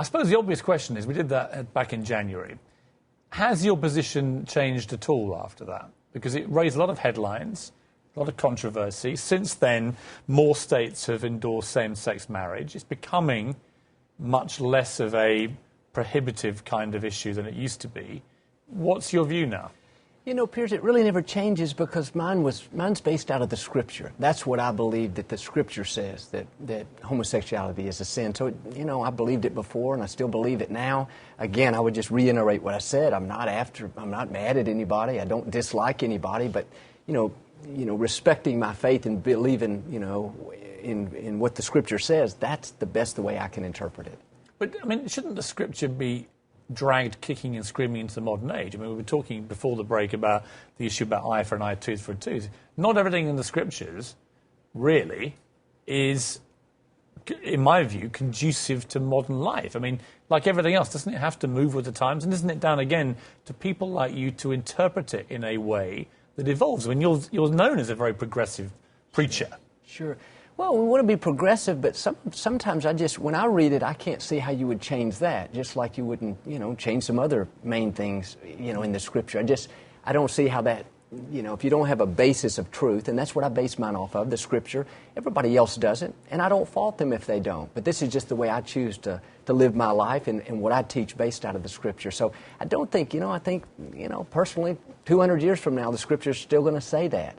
I suppose the obvious question is, we did that back in January. Has your position changed at all after that? Because it raised a lot of headlines, a lot of controversy. Since then, more states have endorsed same-sex marriage. It's becoming much less of a prohibitive kind of issue than it used to be. What's your view now? You know, Piers, it really never changes because mine's based out of the Scripture. That's what I believe that the Scripture says, that homosexuality is a sin. So, you know, I believed it before and I still believe it now. Again, I would just reiterate what I said. I'm not mad at anybody. I don't dislike anybody. But, you know, respecting my faith and believing, you know, in what the Scripture says, that's the best way I can interpret it. But, I mean, shouldn't the Scripture be dragged kicking and screaming into the modern age? I mean, we were talking before the break about the issue about eye for an eye, tooth for a tooth. Not everything in the Scriptures really is, in my view, conducive to modern life. I mean, like everything else, doesn't it have to move with the times? And isn't it down again to people like you to interpret it in a way that evolves? I mean, you're known as a very progressive preacher. Sure. Well, we want to be progressive, but sometimes when I read it, I can't see how you would change that, just like you wouldn't, you know, change some other main things, you know, in the Scripture. I don't see how that, you know, if you don't have a basis of truth, and that's what I base mine off of, the Scripture. Everybody else doesn't, and I don't fault them if they don't. But this is just the way I choose to live my life and what I teach based out of the Scripture. So I don't think, you know, I think, you know, personally, 200 years from now, the Scripture's still going to say that.